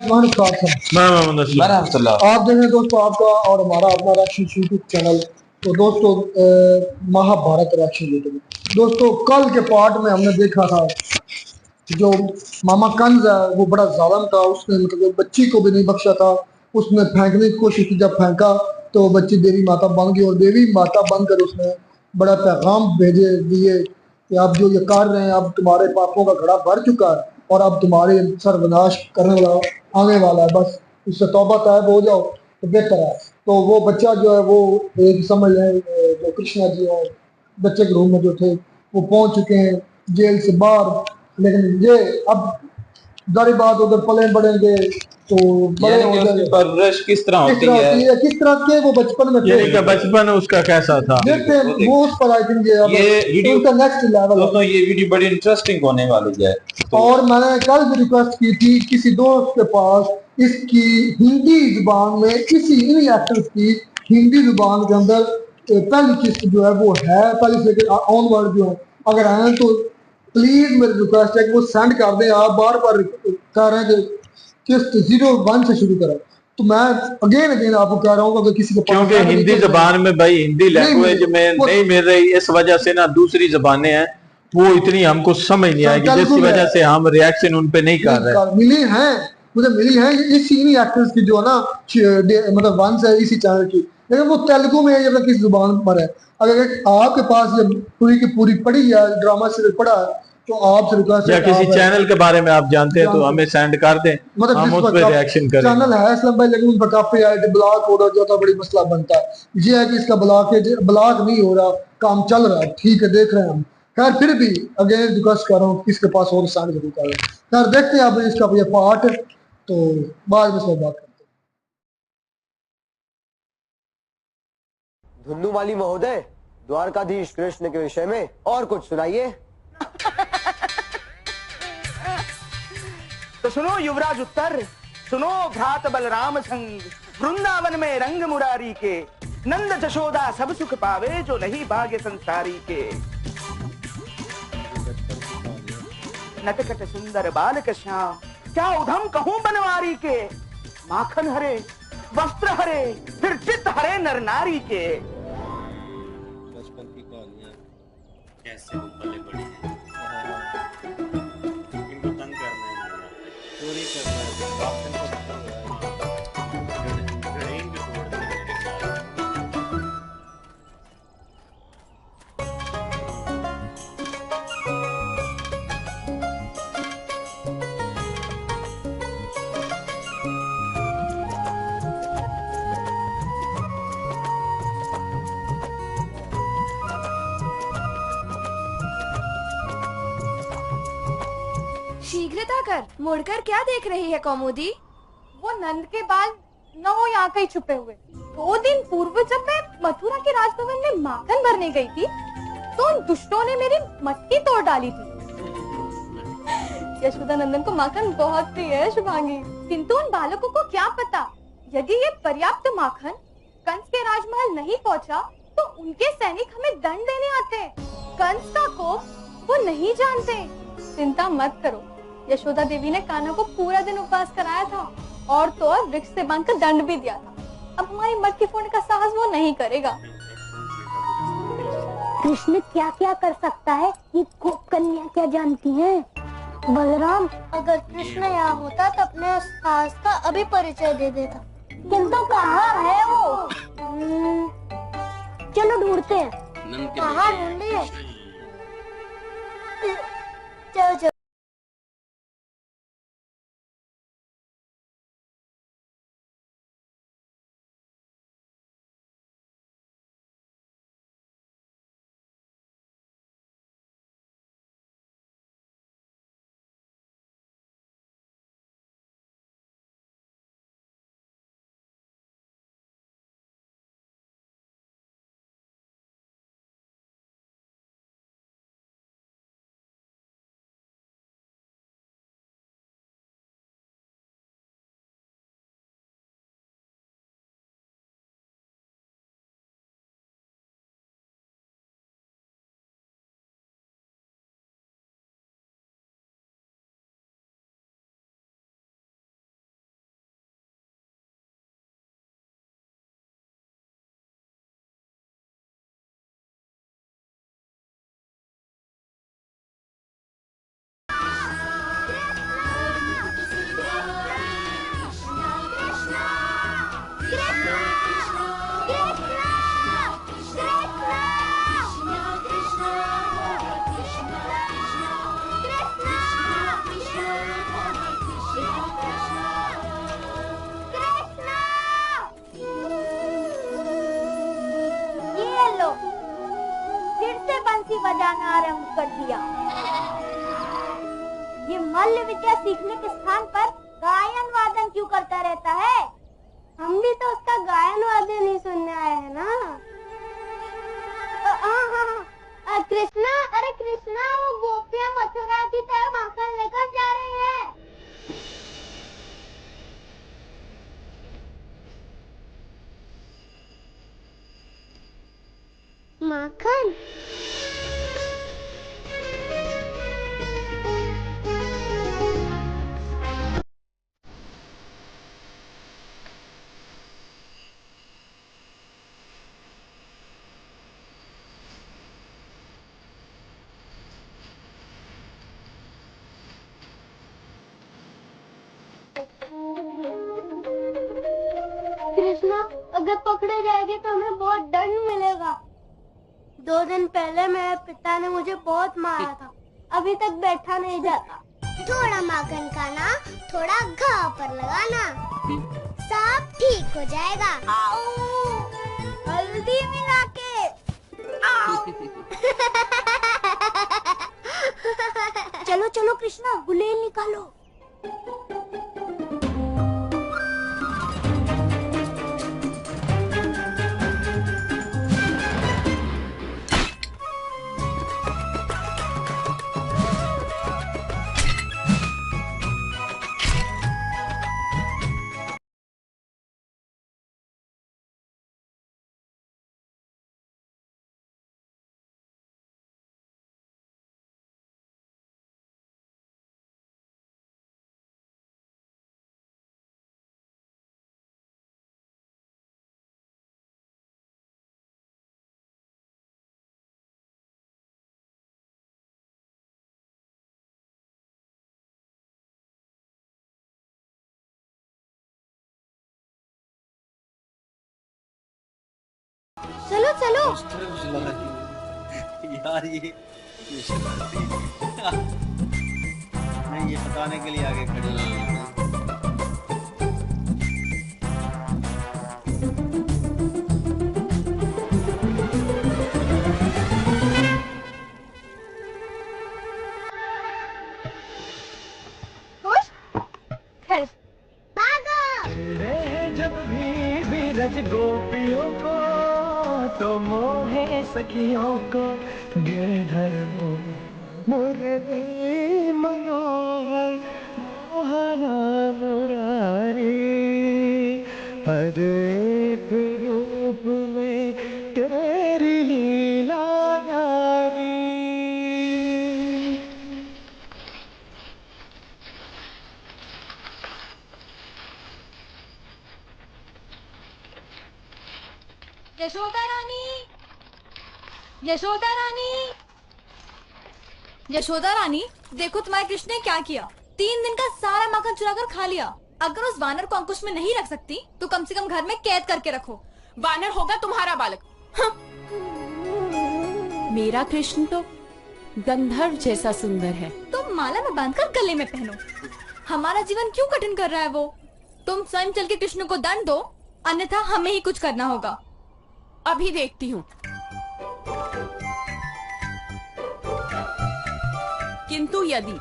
मोहम्मद आप देखें दोस्तों, आपका और हमारा अपना रिएक्शन यूट्यूब चैनल। तो दोस्तों महाभारत रिएक्शन यूट्यूब। दोस्तों कल के पार्ट में हमने देखा था जो मामा कंज है वो बड़ा जालिम था। उसने मतलब बच्ची को भी नहीं बख्शा था। उसने फेंकने की कोशिश की, जब फेंका तो बच्ची देवी माता बन गई, और देवी माता बनकर उसने बड़ा पैगाम भेजे दिए कि आप जो ये कर रहे हैं, अब तुम्हारे पापों का घड़ा भर चुका है और अब तुम्हारे सर्वनाश करने वाला आने वाला है, बस इससे तौबा तैब हो जाओ तो बेहतर है। तो वो बच्चा जो है वो एक समझ लें जो कृष्णा जी हैं बच्चे के रूम में जो थे वो पहुंच चुके हैं जेल से बाहर। लेकिन ये अब जारी बात उधर पले बढ़ेंगे तो बड़े यानी हो कि उसकी जाएंगे। परवरिश किस तरह किस होती तरह है, होती है, किस तरह के वो बचपन में थे, यानी कि बचपन उसका कैसा था। देखते हैं बिल्कुल, वो उस पर आई थिंक ये वीडियो उनका नेक्स्ट लेवल है। दोस्तों ये वीडियो बड़ी इंटरेस्टिंग होने वाली है। तो और मैंने कल भी रिक्वेस्ट की थी किसी दोस्त के पास इसकी हिंदी जुबान में किसी इन एक्टर्स की हिंदी जुबान के अंदर पहली किस्त जो है वो है, पहली से ऑन वर्ड जो है अगर आए तो प्लीज मेरी रिक्वेस्ट है कि वो सेंड कर दें। आप बार बार कह रहे हैं कि किस्त 01 से शुरू करें, तो मैं अगेन अगेन आपको कह रहा हूँ अगर किसी को क्योंकि हिंदी जबान में भाई हिंदी लैंग्वेज में नहीं मिल रही, इस वजह से ना दूसरी जबानें हैं वो इतनी हमको समझ नहीं आएगी, जिसकी वजह से हम रिएक्शन उन पे नहीं कर रहे। मिली है, मुझे मिली है इसी इन्हीं एक्टर्स की जो है ना मतलब वंश है इसी चैनल की, लेकिन वो तेलुगु में या किस जुबान पर है। अगर आपके पास ये पूरी की पूरी पढ़ी है ड्रामा सीरीज पढ़ा है तो आपसे रिक्वेस्ट या है किसी चैनल के बारे में आप जानते हैं तो हमें सेंड कर दें, मतलब हम उस पर रिएक्शन करेंगे। चैनल है इस्लाम भाई लेकिन उस पर कॉपीराइट ब्लॉक हो रहा जो बड़ी मसला बनता है। ये है कि इसका ब्लॉक नहीं हो रहा, काम चल रहा है, ठीक है देख रहे हैं हम। खैर फिर भी अगेन रिक्वेस्ट कर रहा हूँ किसके पास और साइन जरूर कर रहे हैं। खैर देखते हैं आप इसका ये पार्ट, तो बाद में सब बात करते हैं। धुंधुमाली महोदय, द्वारकाधीश कृष्ण के विषय में और कुछ सुनाइए। तो सुनो युवराज उत्तर, सुनो भ्रात बलराम संग, वृंदावन में रंग मुरारी के, नंद जशोदा सब सुख पावे जो नहीं भाग्य संसारी के। नटखट सुंदर बालक श्याम, क्या उधम कहूं बनवारी के, माखन हरे वस्त्र हरे फिर चित्त हरे नर नारी के। बचपन की कहानियां कैसे वो पले बड़ी हैं, इनको तंग करना है, चोरी करना है, राशन को खत्म करना है, गणेश भी तोड़ देना है। शीघ्रता कर, मुड़कर क्या देख रही है कौमुदी? वो नंद के बाल न हो यहाँ कहीं छुपे हुए। 2 दिन पूर्व जब मैं मथुरा के राजभवन में माखन भरने गई थी तो उन दुष्टों ने मेरी मटकी तोड़ डाली थी। यशोदा नंदन को माखन बहुत प्रिय है शुभांगी, किंतु उन बालकों को क्या पता यदि ये पर्याप्त माखन कंस के राजमहल नहीं पहुँचा तो उनके सैनिक हमें दंड देने आते। कंस का कोप वो नहीं जानते। चिंता मत करो, यशोदा देवी ने कान्हा को पूरा दिन उपवास कराया था और तो और वृक्ष से बांधकर दंड भी दिया था। अब हमारी मटकी फोड़ने का साहस वो नहीं करेगा। कृष्ण क्या क्या कर सकता है ये गोप कन्या क्या जानती हैं? बलराम, अगर कृष्ण यहाँ होता तो अपने साहस का अभी परिचय दे देता, किंतु कहाँ है वो? चलो ढूंढते हैं। कहाँ ढूंढिए? चलो चलो। बजाना आरंभ कर दिया। ये मल्ल विद्या सीखने के स्थान पर गायन वादन क्यों करता रहता है? हम भी तो उसका गायन वादन ही सुनने आए हैं ना। कृष्णा, अरे कृष्णा, वो गोपियां मथुरा की तरफ माखन लेकर जा रही है। माखन, कृष्णा, अगर पकड़े जाएंगे तो हमें बहुत दंड मिलेगा। 2 दिन पहले मेरे पिता ने मुझे बहुत मारा था, अभी तक बैठा नहीं जाता। थोड़ा माखन खाना, थोड़ा घाव पर लगाना, सब ठीक हो जाएगा। हल्दी मिला के। चलो चलो कृष्णा, गुलेल निकालो। चलो चलो। यार ये शरारती नहीं, ये बताने के लिए आगे खड़ी है। जब भी बीरज गोपियों को तो मोहे सखियों को गिरधर मुरली मनोहर मोहना मुरारी, हर एक रूप में तेरी लीला यारी। यशोदा रानी, यशोदा रानी, यशोदा रानी, देखो तुम्हारे कृष्ण ने क्या किया। 3 दिन का सारा माखन चुरा कर खा लिया। अगर उस वानर को अंकुश में नहीं रख सकती तो कम से कम घर में कैद करके रखो। वानर होगा तुम्हारा बालक। हाँ। मेरा कृष्ण तो गंधर्व जैसा सुंदर है। तुम माला में बांधकर गले में पहनो। हमारा जीवन क्यों कठिन कर रहा है वो? तुम स्वयं चल के कृष्ण को दंड दो, अन्यथा हमें ही कुछ करना होगा। अभी देखती हूँ। किंतु यदि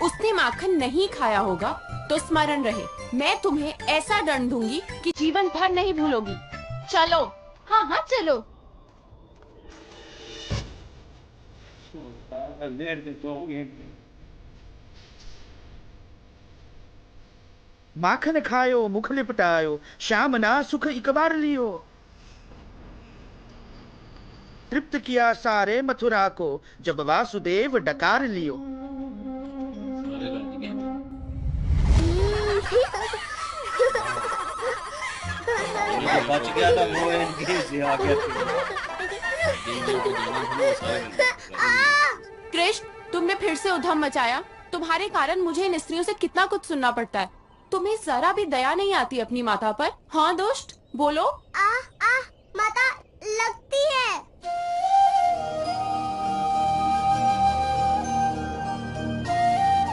उसने माखन नहीं खाया होगा तो स्मरण रहे, मैं तुम्हें ऐसा दंड दूंगी कि जीवन भर नहीं भूलोगी। चलो। हाँ हाँ चलो। माखन खायो मुख लिपटायो, श्याम ना सुख एक बार लियो। तृप्त किया सारे मथुरा को, जब वासुदेव डकार लियो। बच गया था वो, इनके से आ गया। कृष्ण, तुमने फिर से उधम मचाया। तुम्हारे कारण मुझे इन स्त्रियों से कितना कुछ सुनना पड़ता है। तुम्हें जरा भी दया नहीं आती अपनी माता पर? हाँ दुष्ट, बोलो। माता लगती है।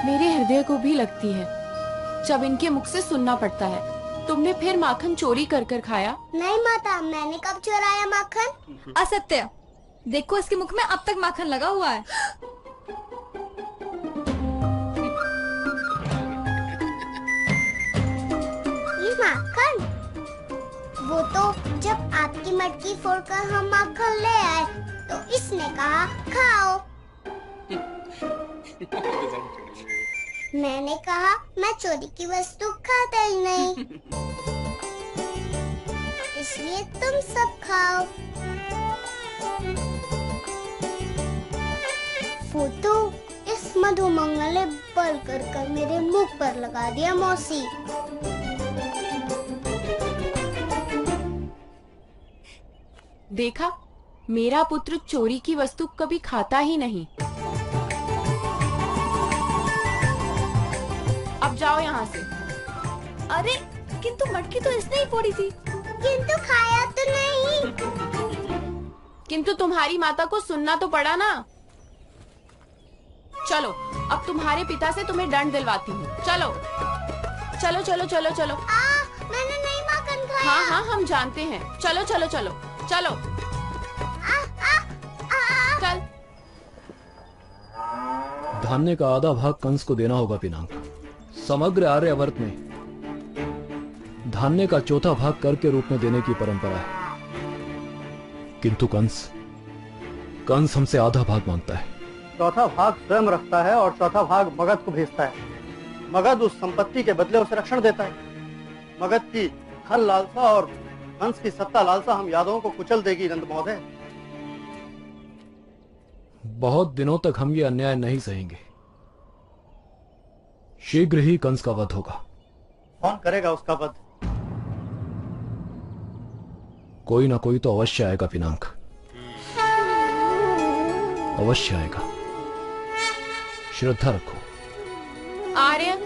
मेरे हृदय को भी लगती है जब इनके मुख से सुनना पड़ता है। तुमने फिर माखन चोरी कर कर खाया? नहीं माता, मैंने कब चुराया माखन? असत्य। देखो इसके मुख में अब तक माखन लगा हुआ है। ये माखन? वो तो जब आपकी मटकी फोड़कर हम माखन ले आए तो इसने कहा खाओ। मैंने कहा मैं चोरी की वस्तु खाता ही नहीं, इसलिए तुम सब खाओ। फोटो इस मधुमंगल ने बल कर मेरे मुख पर लगा दिया मौसी। देखा, मेरा पुत्र चोरी की वस्तु कभी खाता ही नहीं। अब जाओ यहाँ से। अरे किंतु मटकी तो इसने ही फोड़ी थी। किंतु खाया तो नहीं। किंतु तुम्हारी माता को सुनना तो पड़ा ना। चलो, अब तुम्हारे पिता से तुम्हें दंड दिलवाती हूँ। चलो चलो चलो चलो चलो। मैंने नहीं माखन खाया। हाँ हाँ, हम जानते हैं। चलो चलो चलो चलो। चल। धान्य का आधा भाग कंस को देना होगा पिनाक। समग्र आर्यावर्त में धान्य का चौथा भाग कर के रूप में देने की परंपरा है, किंतु कंस हमसे आधा भाग मांगता है। चौथा भाग स्वयं रखता है और चौथा भाग मगध को भेजता है। मगध उस संपत्ति के बदले उसे रक्षण देता है। मगध की धन लालसा और कंस की सत्ता लालसा हम यादवों को कुचल देगी नंद महोदय। बहुत दिनों तक हम ये अन्याय नहीं सहेंगे। शीघ्र ही कंस का वध होगा। कौन करेगा उसका वध? कोई ना कोई तो अवश्य आएगा पिनाक, अवश्य आएगा। श्रद्धा रखो। आर्य,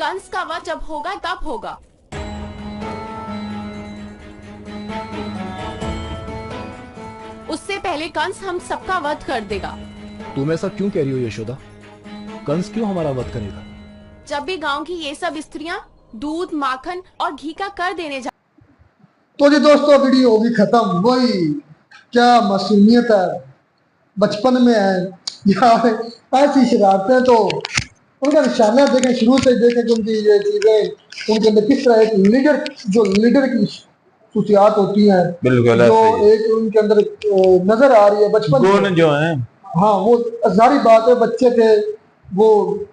कंस का वध जब होगा तब होगा। उससे पहले कंस हम सबका वध कर देगा। तुम ऐसा क्यों कह रही हो यशोदा? कंस क्यों हमारा वध करेगा? जब भी गांव की ये सब स्त्रियां दूध, माखन और घी का कर देने जा। तो जी दोस्तों, वीडियो होगी खत्म। वही क्या मासूमियत है बचपन में है यार। ऐसी शरारतें तो उनका निशाना देखें, शुरू से देखें कि उनकी ये चीजें उनके अंदर किस तरह एक लीडर की खुशियात होती हैं, बिल्कुल जो एक उनके अंदर नजर आ रही है बचपन गुण जो है। हाँ, वो जारी बात है, बच्चे थे, वो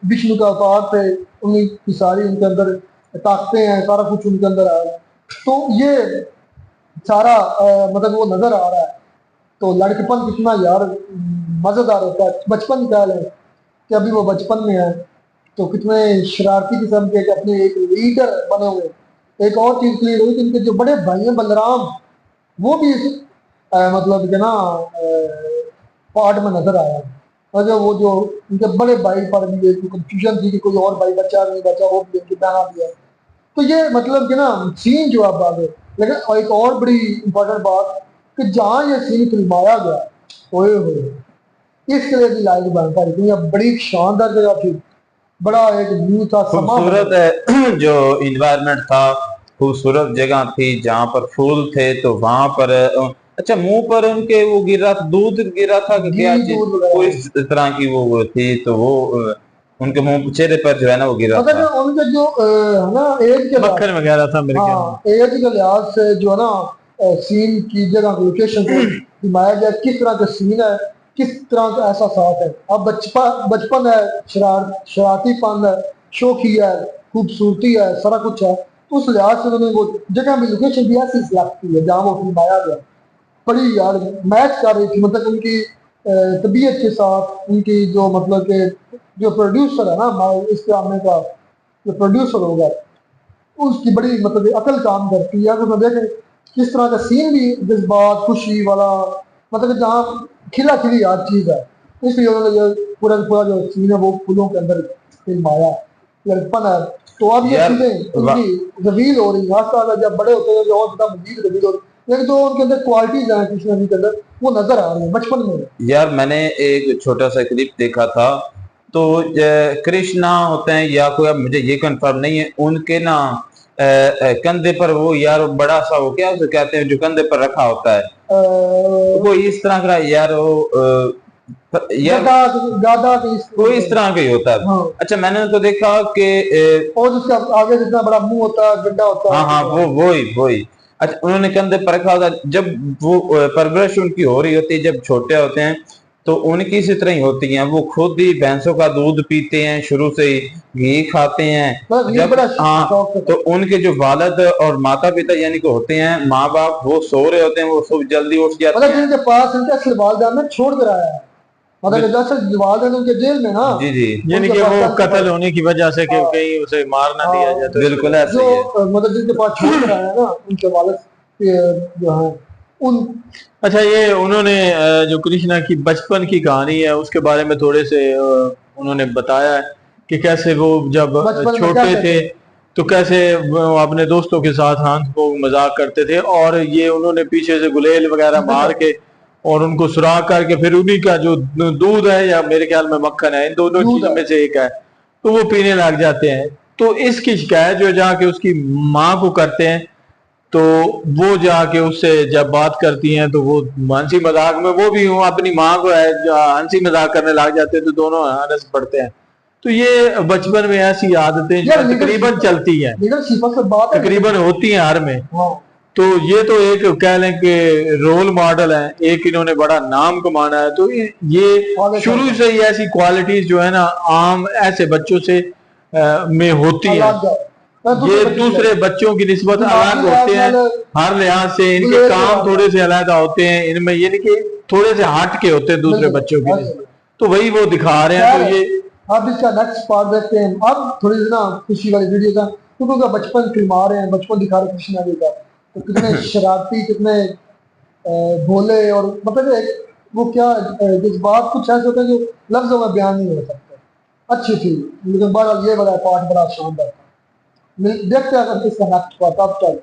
विष्णु का अवतार थे, उनकी सारी उनके अंदर ताकतें हैं, सारा कुछ उनके अंदर आ रहा है। तो ये सारा मतलब वो नजर आ रहा है। तो लड़केपन कितना यार मजेदार होता है। बचपन ख्याल है कि अभी वो बचपन में है, तो कितने शरारती किस्म के अपने एक लीडर बने हुए। एक और चीज क्लियर हुई कि इनके जो बड़े भाई हैं बलराम, वो भी मतलब कि ना पार्ट में नजर आया। और जो उनके बड़े भाई पर भी एक कंफ्यूजन थी कि कोई और भाई बचा नहीं बचा, वो भी उनकी बहना भी है। तो ये मतलब कि ना सीन जो आप आ गए। लेकिन एक और बड़ी इंपॉर्टेंट बात कि जहाँ ये सीन फिल्माया गया, ओए होए, इसके लिए भी लाइक बनता है क्योंकि बड़ी शानदार जगह थी, बड़ा एक व्यू था, खूबसूरत है जो इन्वायरमेंट था, खूबसूरत जगह थी जहाँ पर फूल थे। तो वहां पर अच्छा, मुंह पर उनके वो गिरा था, दूध गिरा था कि क्या चीज, कोई इस तरह की वो थी। तो वो उनके मुंह चेहरे पर जो है ना वो गिरा था। उनके जो है ना एज के मक्खन वगैरह था मेरे ख्याल में। एज के लिहाज से जो है ना सीन की जगह लोकेशन को दिखाया गया, किस तरह का सीन है, किस तरह का एहसास है। अब बचपन है, शरारतीपन है, शौकी है, खूबसूरती है, सारा कुछ है। तो उस लिहाज से उन्होंने वो जगह भी लोकेशन भी ऐसी सिलेक्ट की है जहाँ वो फिल्माया गया। बड़ी यार मैच कर रही थी, मतलब उनकी तबीयत के साथ, उनकी जो मतलब के जो प्रोड्यूसर है ना इस ड्रामे का, जो प्रोड्यूसर होगा, उसकी बड़ी मतलब अकल काम करती है। तो देखें किस तरह का सीन भी जज्बात, खुशी वाला, मतलब जहाँ खिला खिली यार चीज है। इसलिए उन्होंने जो पूरा जो सीन है वो फूलों के अंदर फिल्माया, लड़पन है। तो अब ये चीजें उनकी रिवील हो रही है, जब बड़े होते हैं और ज्यादा मजीद रिवील हो रही है। लेकिन जो उनके अंदर क्वालिटीज हैं कृष्णा जी के अंदर, वो नजर आ रही है बचपन में। यार मैंने एक छोटा सा क्लिप देखा था, तो कृष्णा होते हैं या कोई, अब मुझे ये कंफर्म नहीं है, उनके ना कंधे पर वो यार बड़ा सा वो क्या उसे कहते हैं जो कंधे पर रखा होता है, कोई इस तरह का यार वो यार गादा कोई इस तरह का ही होता है। हाँ। अच्छा मैंने तो देखा कि और उसका आगे जितना बड़ा मुंह होता है, गड्ढा होता है। हाँ हाँ वही। अच्छा उन्होंने कंधे पर रखा होता है। जब वो परवरिश उनकी हो रही होती है, जब छोटे होते हैं तो उनकी इसी तरह ही होती है। वो खुद ही भैंसों का दूध पीते हैं, शुरू से ही घी खाते हैं। जब हाँ तो उनके जो वालिद और माता पिता यानी कि होते हैं, माँ बाप, वो सो रहे होते हैं, वो सुबह जल्दी उठ जाते हैं। जिनके पास इनके असल वालिदैन ने छोड़ कर आया है, मतलब असल वालिदैन उनके जेल में ना। जी यानी कि वो कत्ल होने की वजह से कि कहीं उसे मार ना दिया जाए। तो बिल्कुल ऐसा ही है। मतलब जिनके पास छोड़ कर आया है ना, उनके वालिद जो है उन। अच्छा ये उन्होंने जो कृष्णा की बचपन की कहानी है उसके बारे में थोड़े से उन्होंने बताया है कि कैसे वो जब छोटे थे तो कैसे वो अपने दोस्तों के साथ हंस को मजाक करते थे, और ये उन्होंने पीछे से गुलेल वगैरह मार के और उनको सुराख करके फिर उन्हीं का जो दूध है या मेरे ख्याल में मक्खन है, इन दोनों चीजों में से एक है, तो वो पीने लग जाते हैं। तो इसकी शिकायत जो जाके उसकी माँ को करते हैं, तो वो जाके उससे जब बात करती हैं तो वो हंसी मजाक में वो भी अपनी माँ को हंसी मजाक करने लग जाते हैं, तो दोनों हंस पड़ते हैं। तो ये बचपन में ऐसी आदतें जो तकरीबन चलती हैं, तकरीबन होती हैं हर में। तो ये तो एक कह लें कि रोल मॉडल है, एक इन्होंने बड़ा नाम कमाना है। तो ये शुरू से ही ऐसी क्वालिटीज जो है ना आम ऐसे बच्चों से में होती है। ये दूसरे बच्चों की निस्बत अलग होते हैं हर लिहाज से, इनके काम थोड़े से अलग होते हैं, इनमें यानी कि थोड़े से हट के होते हैं दूसरे बच्चों की निस्बत, तो वही वो दिखा रहे हैं। तो ये अब इसका नेक्स्ट पार्ट देखते हैं। अब थोड़ी सी ना खुशी वाली वीडियो का, क्योंकि उनका बचपन फिल्मा रहे हैं, बचपन दिखा रहे कृष्णा जी का, तो कितने शरारती, कितने भोले, और मतलब वो क्या जज्बात कुछ ऐसे होते हैं जो लफ्जों में बयान नहीं हो सकते। अच्छी थी, लेकिन बहरहाल ये बड़ा पार्ट बड़ा शानदार था। देखते हैं अगर इसका नेक्स्ट पार्ट अब तक।